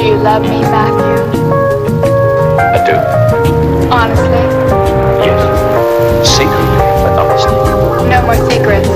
you love me, Matthew? I do. Honestly? Yes. Secretly, but honestly. No more secrets.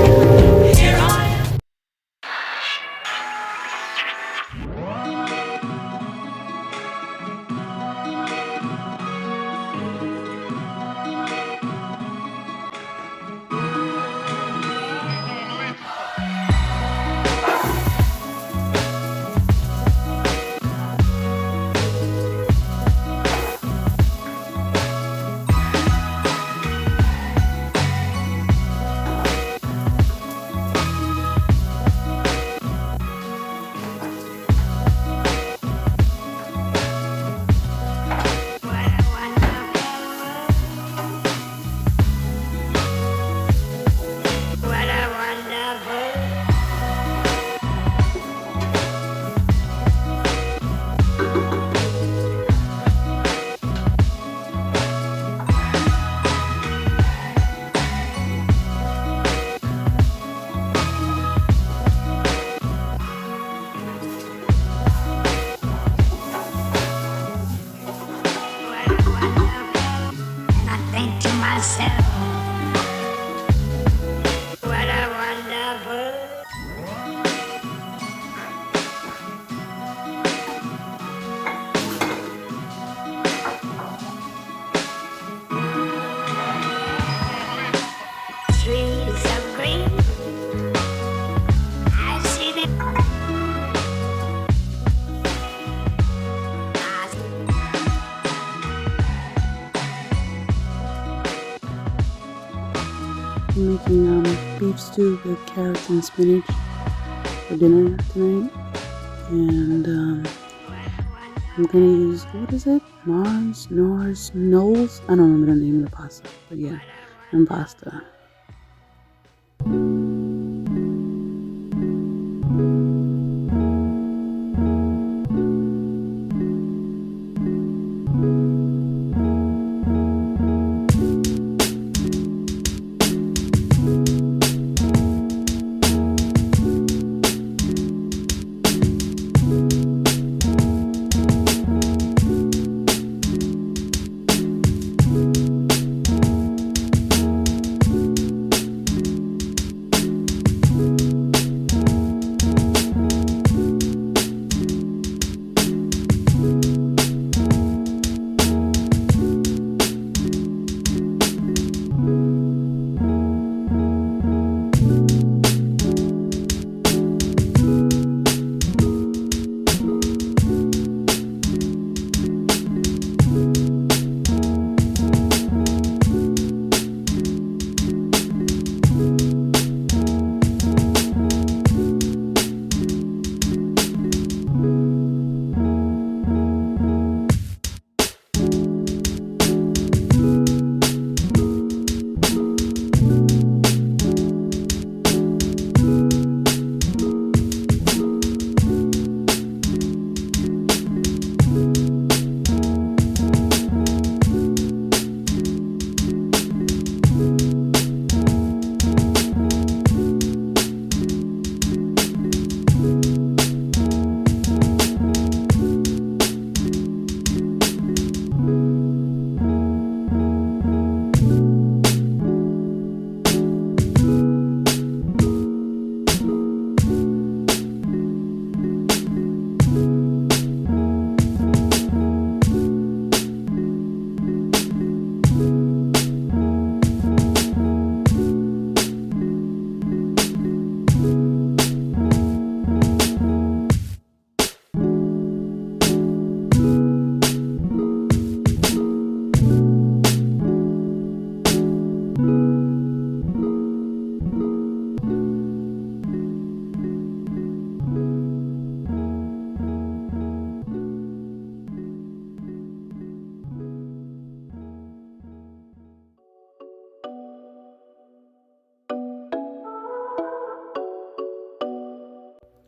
I'm making beef stew with carrots and spinach for dinner tonight, and I'm gonna use, what is it? Knowles? I don't remember the name of the pasta, but yeah, and pasta.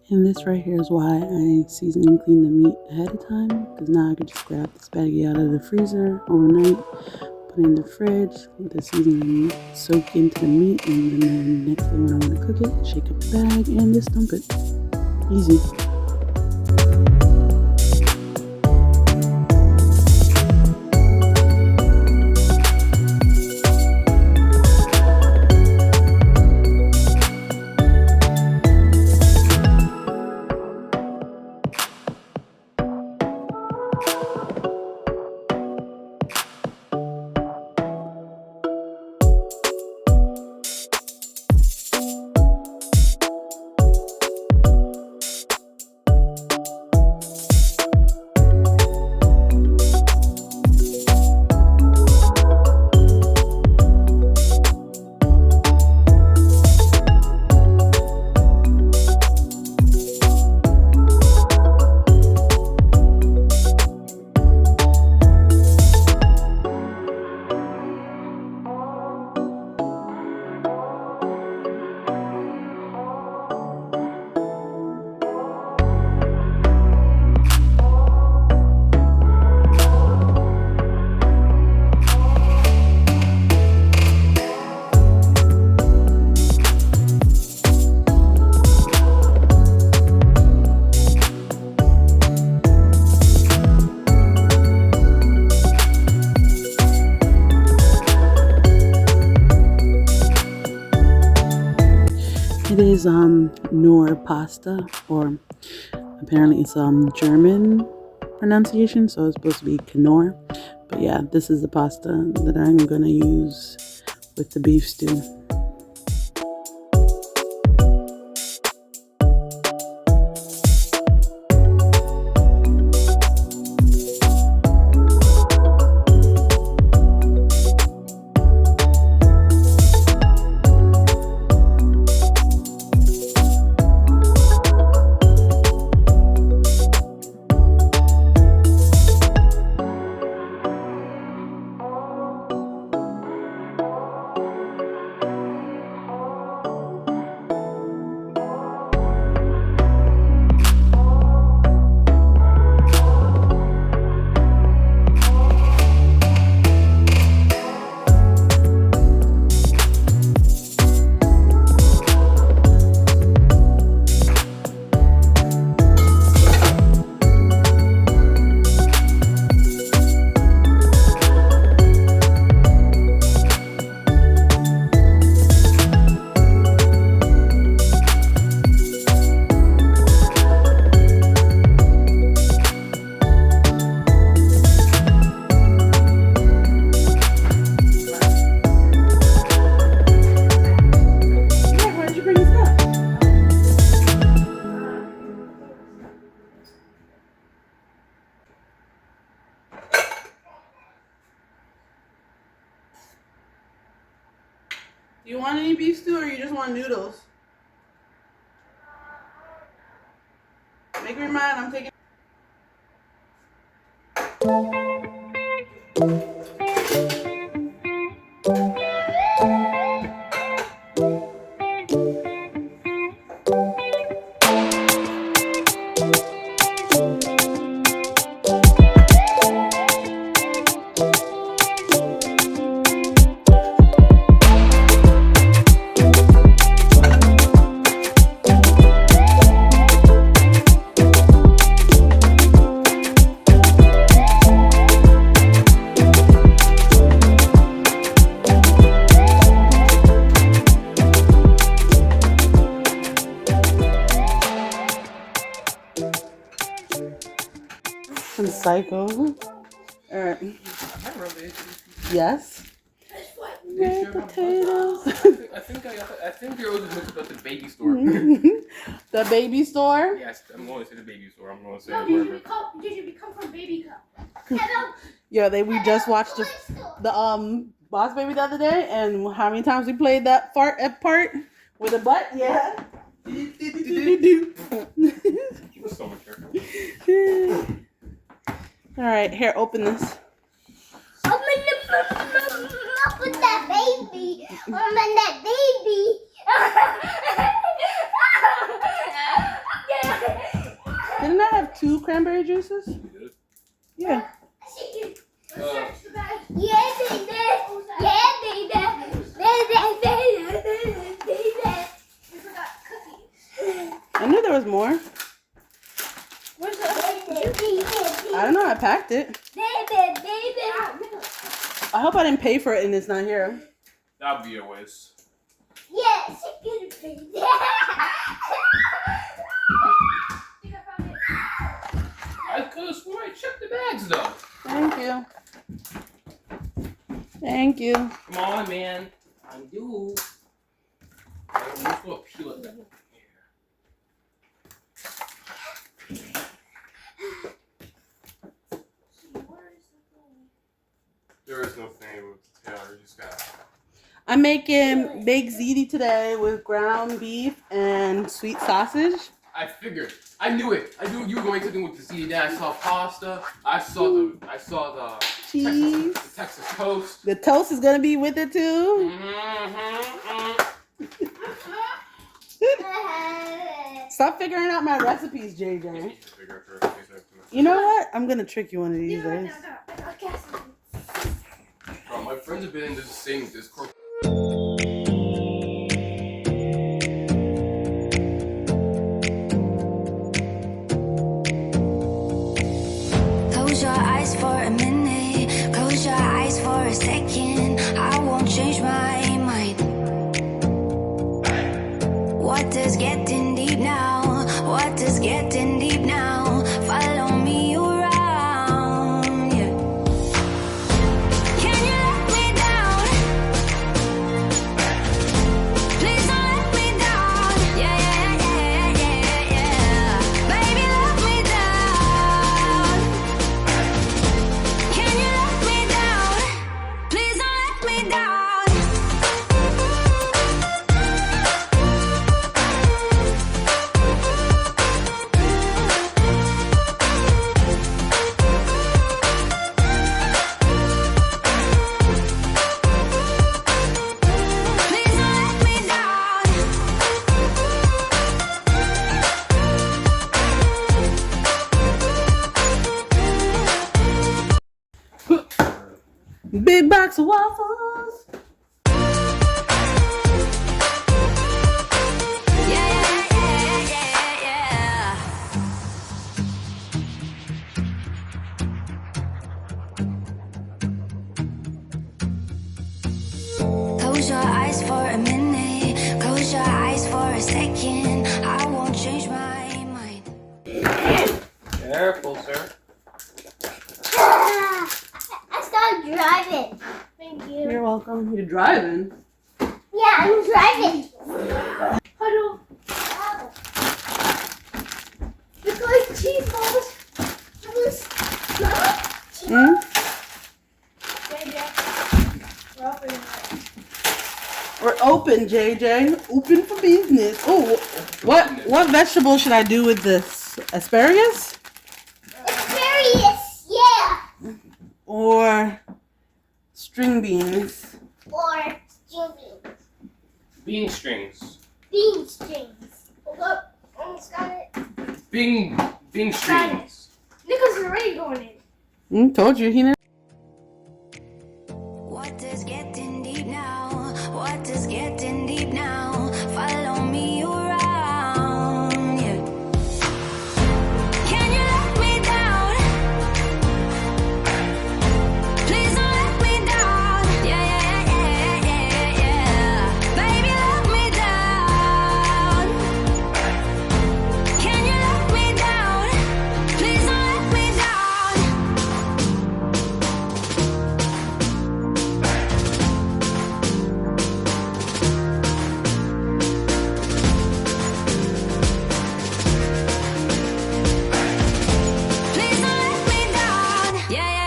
And this right here is why I season and clean the meat ahead of time, because now I can just grab the spaghetti out of the freezer overnight, put it in the fridge, let the seasoning soak into the meat, and then the next day when I want to cook it, shake up the bag and just dump it. Easy. It is Nor pasta, or apparently it's German pronunciation, so it's supposed to be Knorr. But yeah, this is the pasta that I'm gonna use with the beef stew. Do you want any beef stew or you just want noodles? Make your mind, I'm taking... I'm psycho. Alright. Yes. Red potatoes. I think you're always mixed up the baby store. The baby store? Yes, I'm going to say the baby store. I'm going to say No, did you come from Baby Cup? Yeah, we just watched the Boss Baby the other day, and how many times we played that part with a butt? Yeah. So much hair. All right, here, open this. Open that baby. Open that baby. Didn't I have 2 cranberry juices? Yeah. Yeah, baby. Yeah, baby. We forgot cookies. I knew there was more. Where's the I don't know. I packed it. baby? I hope I didn't pay for it and it's not here. That'd be a waste. Yes, chicken baby. I could have sworn I checked the bags though. Thank you. Thank you. Come on, man. I do. I'm just gonna peel it back. There is no thing with Taylor. You just got. I'm making baked ziti today with ground beef and sweet sausage. I figured. I knew it. I knew you were going to do with the CD. Then I saw pasta. I saw the Cheese. Texas toast. The toast is gonna be with it too. Stop figuring out my recipes, JJ. You know what? I'm gonna trick you one of these days. Bro, my friends have been in this same Discord. Close your eyes for a minute. Close your eyes for a second. I won't change my mind. What Big box of waffles. Close your eyes for a minute. Close your eyes for a second. I won't change my mind. Careful, sir. I started driving. Thank you. You're welcome. You're driving. Yeah, I'm driving. Hello. Look like cheese balls. Hmm? We're open, JJ. Open for business. Oh, what vegetable should I do with this? Asparagus? Asparagus, yeah. Or string beans? Or string beans. Bean strings. Bean strings. Hold up. Almost got it. Bean strings. Nicholas already going in. Told you, he never. What is getting deep now? What is getting deep now? Follow me around. Yeah. Can you let me down? Please don't let me down. Yeah. Baby, let me down. Can you let me down? Please don't let me down. Please don't let me down. Yeah.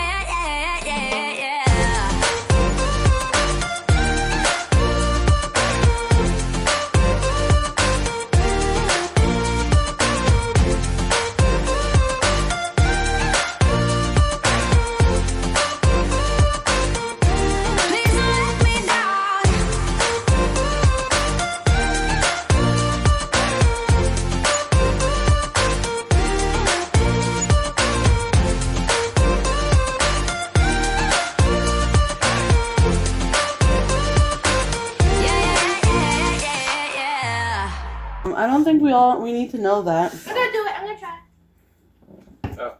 Please don't let me down. Yeah. I don't think we need to know that. I'm gonna do it. I'm gonna try. Oh.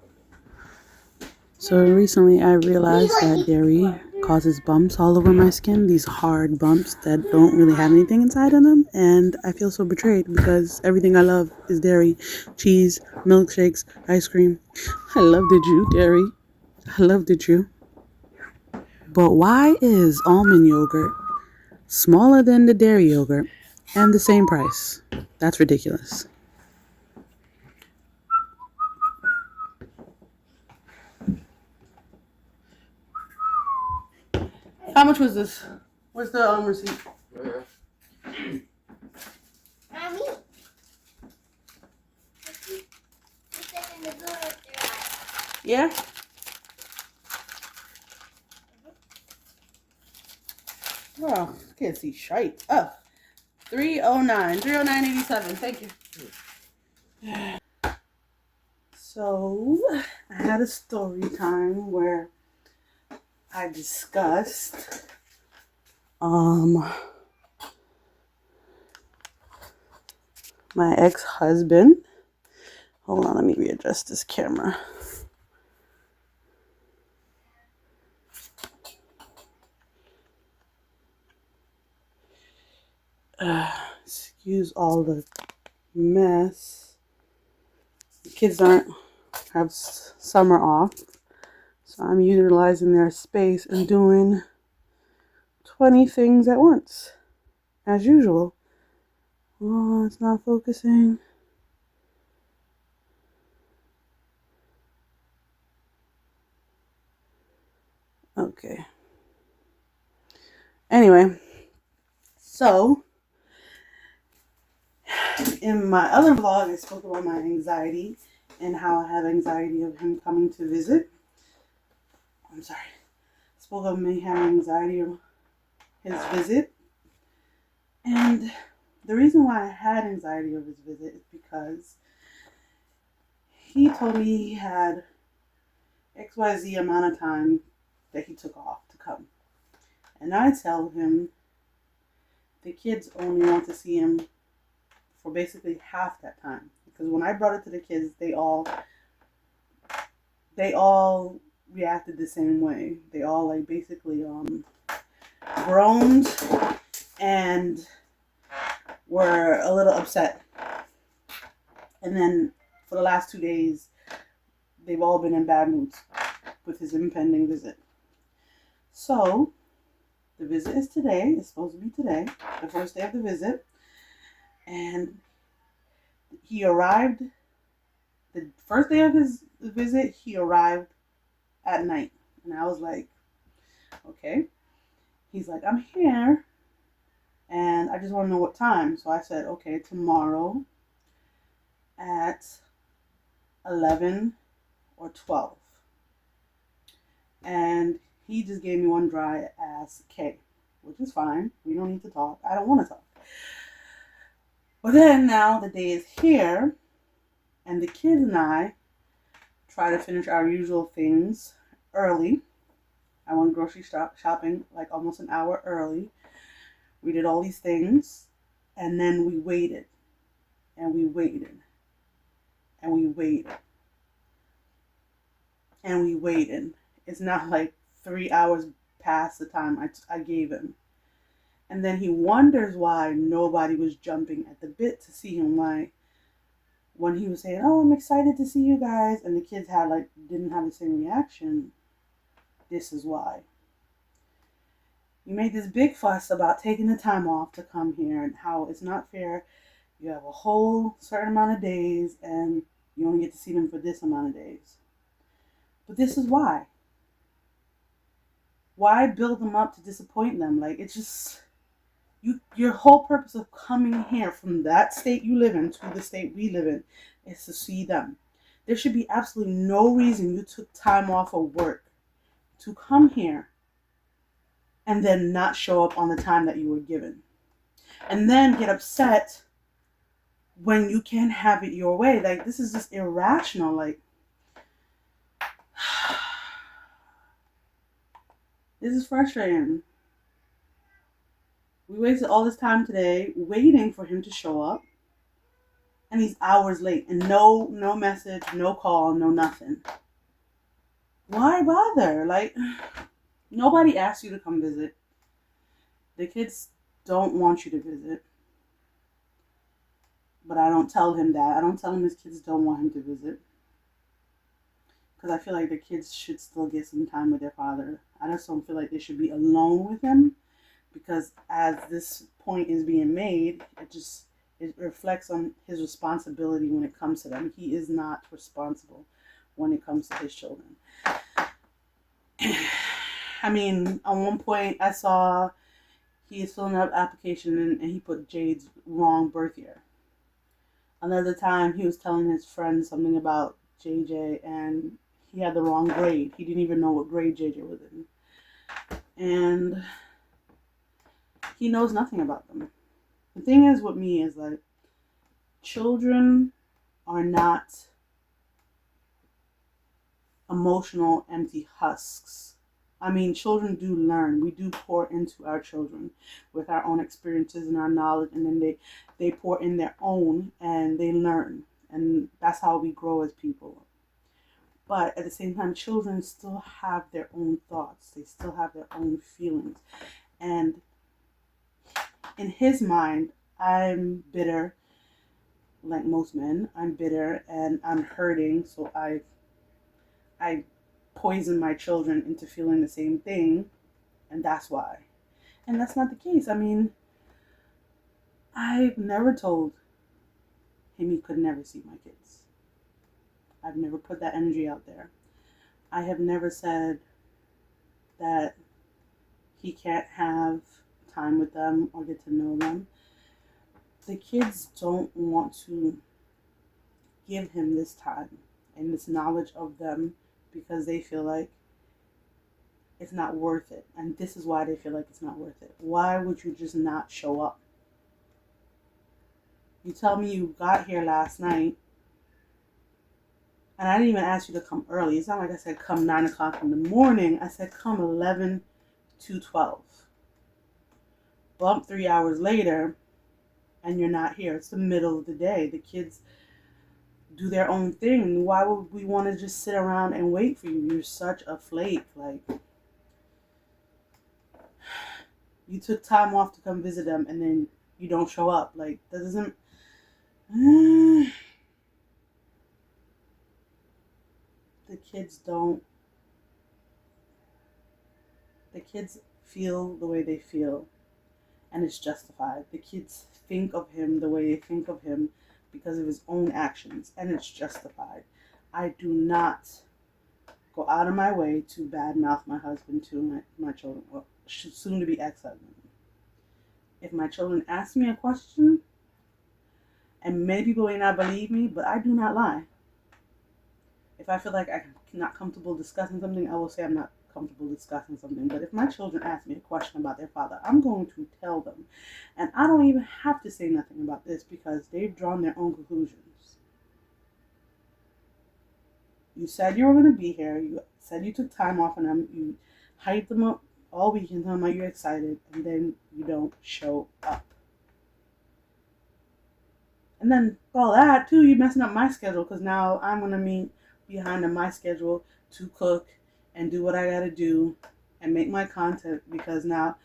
So recently I realized that dairy causes bumps all over my skin, these hard bumps that don't really have anything inside of them, and I feel so betrayed because everything I love is dairy, cheese, milkshakes, ice cream. I loved it, you, dairy. I loved it, you. But why is almond yogurt smaller than the dairy yogurt and the same price? That's ridiculous. How much was this? Where's the receipt? Mommy. You said in the door if they're hot. Yeah? Oh, can't see shite. Oh, 309.87. Thank you. So, I had a story time where I discussed my ex-husband. Hold on, let me readjust this camera. Excuse all the mess. The kids have summer off, so I'm utilizing their space and doing 20 things at once, as usual. Oh, it's not focusing. Okay. Anyway, so in my other vlog, I spoke about my anxiety and how I have anxiety of him coming to visit. I'm sorry. I spoke of me having anxiety of his visit. And the reason why I had anxiety of his visit is because he told me he had XYZ amount of time that he took off to come. And I tell him the kids only want to see him for basically half that time. Because when I brought it to the kids, they all reacted the same way. They all like basically groaned and were a little upset. And then for the last 2 days, they've all been in bad moods with his impending visit. So the visit is today. It's supposed to be today, the first day of the visit. And he arrived, the first day of his visit, he arrived at night. And I was like, okay. He's like, I'm here. And I just want to know what time. So I said, okay, tomorrow at 11 or 12. And he just gave me one dry ass K, which is fine. We don't need to talk. I don't want to talk. But then now the day is here, and the kids and I try to finish our usual things early. I went grocery shopping like almost an hour early. We did all these things, and then we waited, and we waited, and we waited, and we waited. It's not like 3 hours past the time I gave him. And then he wonders why nobody was jumping at the bit to see him. Why, when he was saying, oh, I'm excited to see you guys, and the kids didn't have the same reaction. This is why. You made this big fuss about taking the time off to come here and how it's not fair. You have a whole certain amount of days and you only get to see them for this amount of days. But this is why. Why build them up to disappoint them? Like, it's just, your whole purpose of coming here from that state you live in to the state we live in is to see them. There should be absolutely no reason you took time off of work to come here and then not show up on the time that you were given. And then get upset when you can't have it your way. Like, this is just irrational. Like, this is frustrating. We wasted all this time today waiting for him to show up. And he's hours late. And no message, no call, no nothing. Why bother? Like, nobody asked you to come visit. The kids don't want you to visit. But I don't tell him that. I don't tell him his kids don't want him to visit. Because I feel like the kids should still get some time with their father. I just don't feel like they should be alone with him. Because as this point is being made, it reflects on his responsibility when it comes to them. He is not responsible when it comes to his children. I mean, at one point I saw he is filling out an application and he put Jade's wrong birth year. Another time he was telling his friend something about JJ and he had the wrong grade. He didn't even know what grade JJ was in. And he knows nothing about them. The thing is with me is like, children are not emotional empty husks. I mean, children do learn. We do pour into our children with our own experiences and our knowledge, and then they pour in their own and they learn. And that's how we grow as people. But at the same time, children still have their own thoughts. They still have their own feelings. And in his mind, I'm bitter, like most men. I'm bitter and I'm hurting, so I poison my children into feeling the same thing, and that's why. And that's not the case. I mean, I've never told him he could never see my kids. I've never put that energy out there. I have never said that he can't have time with them or get to know them. The kids don't want to give him this time and this knowledge of them because they feel like it's not worth it. And this is why they feel like it's not worth it. Why would you just not show up? You tell me you got here last night, and I didn't even ask you to come early. It's not like I said come 9 o'clock in the morning. I said come 11 2:12. Bump 3 hours later, and you're not here. It's the middle of the day. The kids do their own thing. Why would we want to just sit around and wait for you? You're such a flake. Like, you took time off to come visit them, and then you don't show up. Like, that doesn't... The kids don't... The kids feel the way they feel, and it's justified. The kids think of him the way they think of him because of his own actions, and it's justified. I do not go out of my way to badmouth my husband to my children, or soon to be ex-husband. If my children ask me a question, and many people may not believe me, but I do not lie. If I feel like I'm not comfortable discussing something, I will say I'm not comfortable discussing something. But if my children ask me a question about their father, I'm going to tell them. And I don't even have to say nothing about this because they've drawn their own conclusions. You said you were going to be here. You said you took time off and you hyped them up all weekend, telling them you're excited, and then you don't show up. And then all that too, you're messing up my schedule because now I'm going to meet behind on my schedule to cook and do what I gotta do and make my content, because now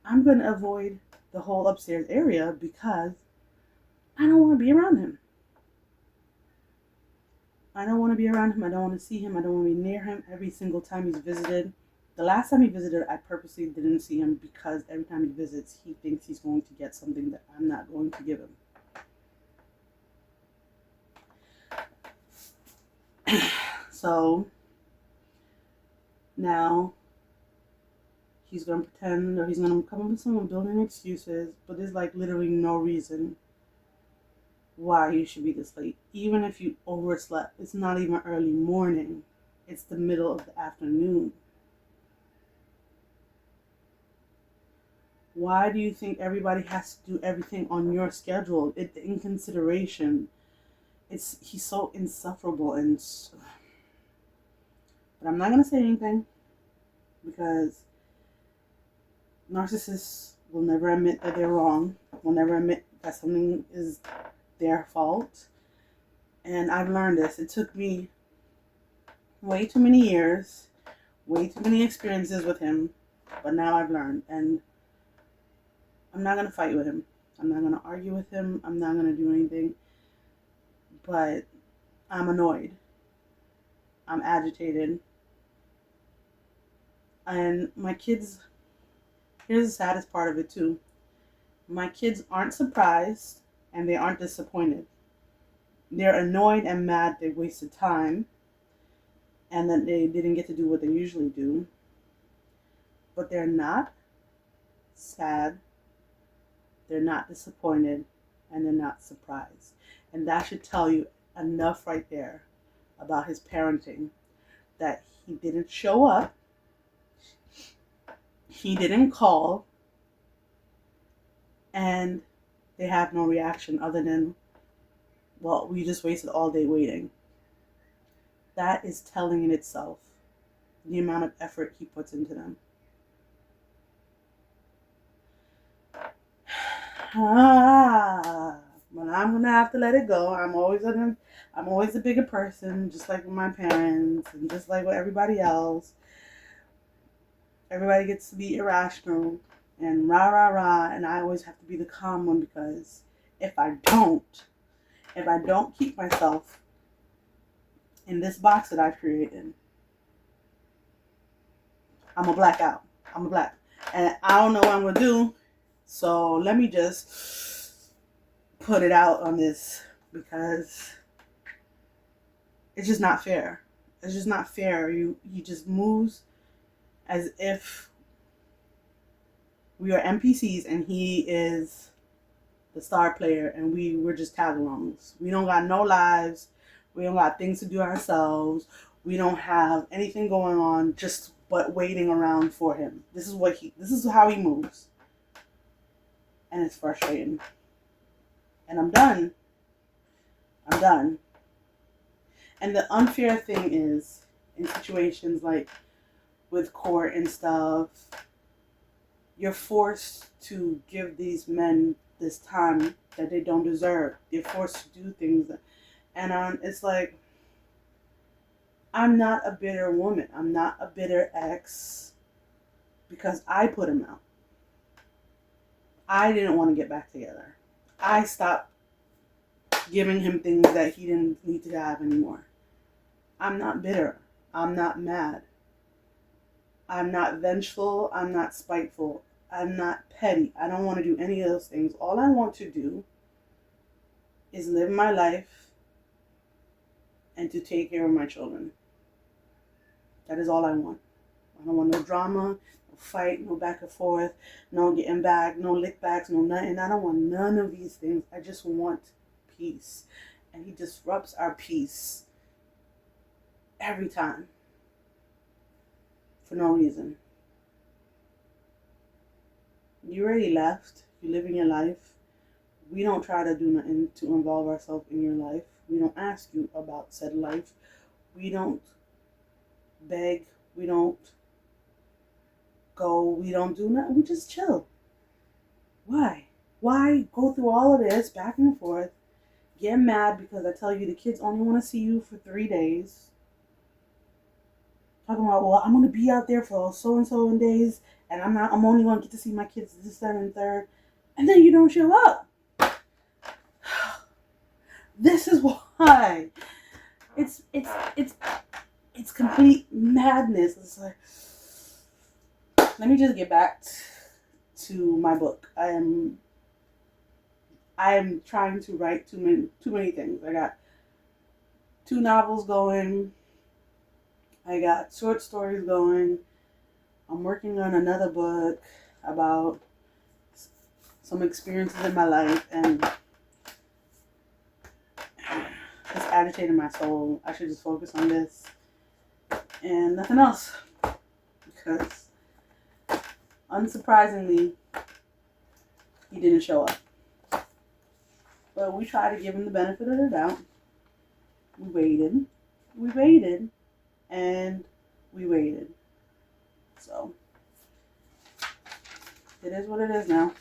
I'm going to avoid the whole upstairs area because I don't want to be around him. I don't want to be around him. I don't want to see him. I don't want to be near him every single time he's visited. The last time he visited, I purposely didn't see him because every time he visits, he thinks he's going to get something that I'm not going to give him. So now he's going to pretend, or he's going to come up with someone building excuses, but there's like literally no reason why you should be this late. Even if you overslept, it's not even early morning. It's the middle of the afternoon. Why do you think everybody has to do everything on your schedule? It's inconsideration. He's so insufferable, but I'm not gonna say anything because narcissists will never admit that they're wrong. Will never admit that something is their fault. And I've learned this. It took me way too many years, way too many experiences with him, but now I've learned, and I'm not gonna fight with him. I'm not gonna argue with him. I'm not gonna do anything. But I'm annoyed. I'm agitated. And my kids, here's the saddest part of it too. My kids aren't surprised and they aren't disappointed. They're annoyed and mad they wasted time and that they didn't get to do what they usually do. But they're not sad, they're not disappointed, and they're not surprised. And that should tell you enough right there about his parenting, that he didn't show up, he didn't call, and they have no reaction other than, well, we just wasted all day waiting. That is telling in itself the amount of effort he puts into them. But I'm gonna have to let it go. I'm always the bigger person, just like with my parents and just like with everybody else. Everybody gets to be irrational and rah rah rah, and I always have to be the calm one because if I don't keep myself in this box that I've created, I'm a blackout. I'm a black, and I don't know what I'm gonna do. So let me just put it out on this because it's just not fair. It's just not fair. He just moves as if we are NPCs and he is the star player and we're just tag-alongs. We don't got no lives. We don't got things to do ourselves. We don't have anything going on just but waiting around for him. This is how he moves. And it's frustrating. And I'm done. And the unfair thing is, in situations like with court and stuff, You're forced to give these men this time that they don't deserve. They're forced to do things. And it's like, I'm not a bitter woman. I'm not a bitter ex because I put him out. I didn't want to get back together. I stopped giving him things that he didn't need to have anymore. I'm not bitter. I'm not mad. I'm not vengeful. I'm not spiteful. I'm not petty. I don't want to do any of those things. All I want to do is live my life and to take care of my children. That is all I want. I don't want no drama, no fight, no back and forth, no getting back, no lick backs, no nothing. I don't want none of these things. I just want peace. And he disrupts our peace every time for no reason. You already left. You're living your life. We don't try to do nothing to involve ourselves in your life. We don't ask you about said life. We don't beg. We don't go. We don't do nothing. We just chill. Why? Why go through all of this back and forth? Get mad because I tell you the kids only want to see you for 3 days. Talking about, well, I'm going to be out there for so and so days, and I'm only going to get to see my kids this, that, and third. And then you don't show up. This is why. It's complete madness. It's like, let me just get back to my book. I am trying to write too many things. I got 2 novels going. I got short stories going. I'm working on another book about some experiences in my life, and it's agitating my soul. I should just focus on this and nothing else, because unsurprisingly, he didn't show up. But we tried to give him the benefit of the doubt. We waited, and we waited. So, it is what it is now.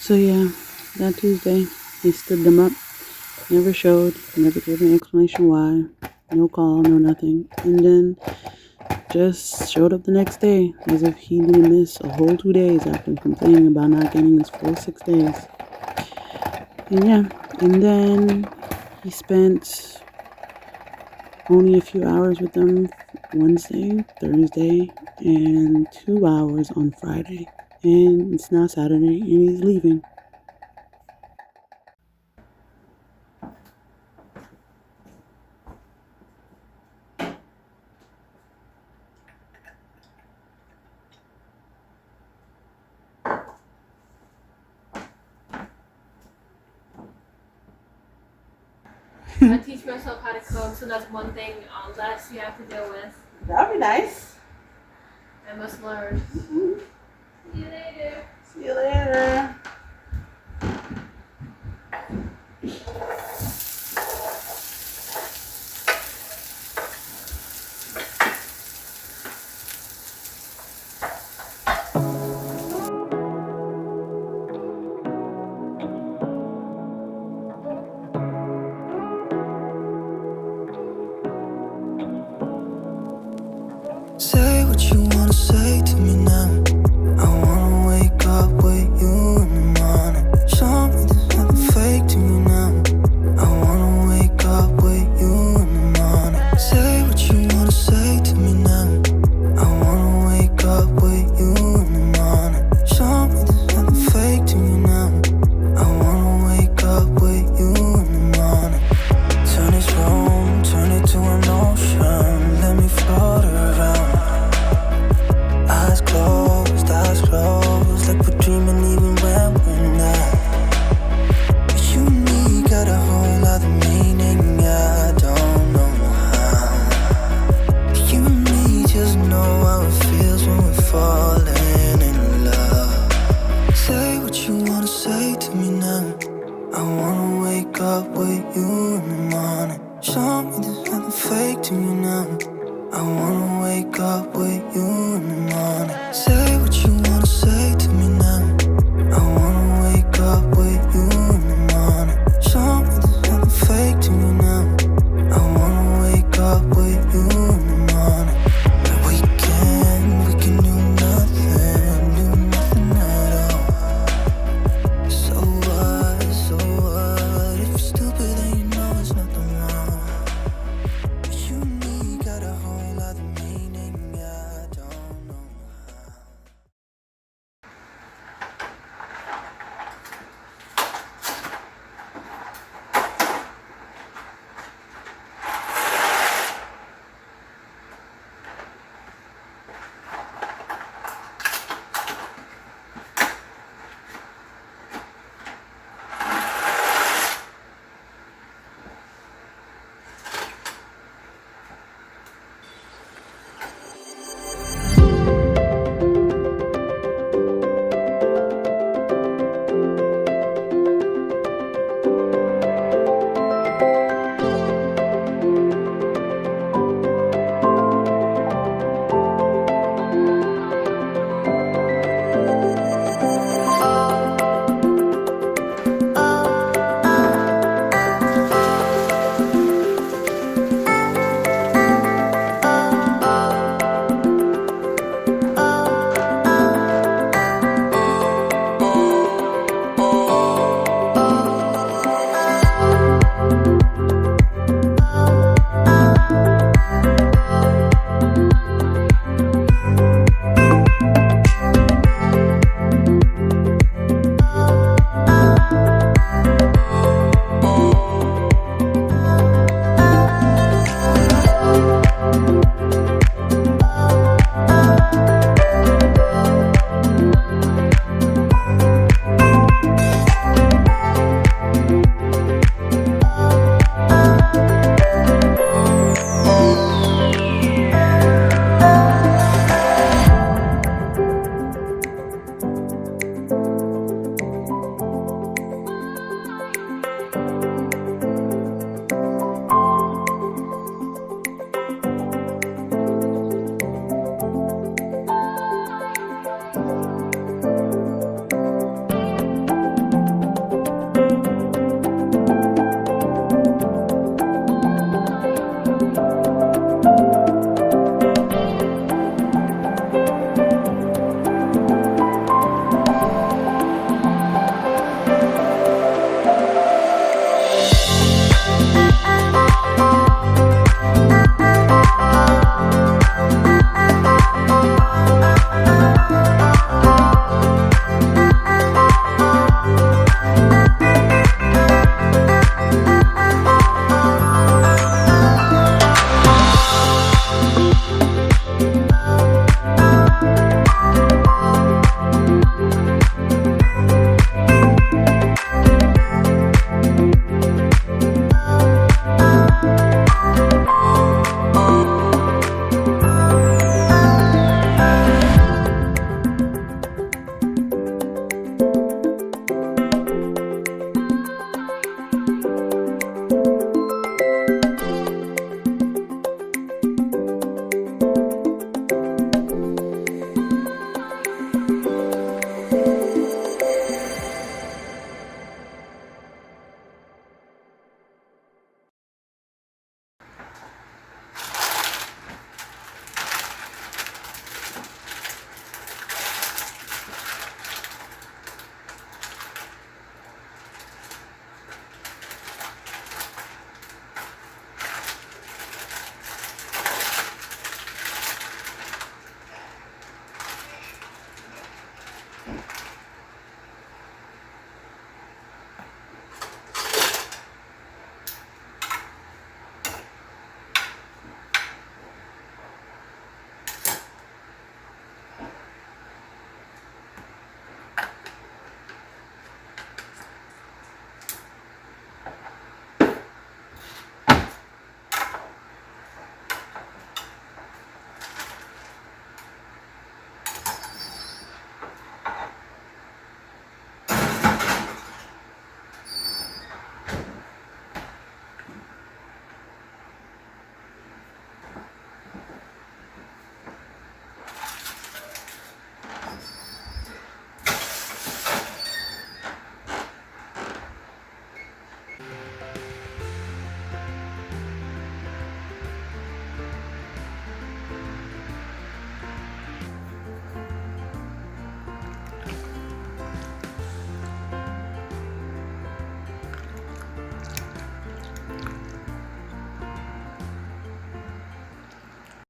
So yeah, that Tuesday, they stood them up, never showed, never gave an explanation why, no call, no nothing, and then just showed up the next day as if he didn't miss a whole 2 days after complaining about not getting his full 6 days. And yeah, and then he spent only a few hours with them Wednesday, Thursday, and 2 hours on Friday. And it's now Saturday and he's leaving. I teach myself how to cook, so that's one thing less you have to deal with. That'd be nice. I must learn. See you later. See you later. Say what you wanna say to me now. I wanna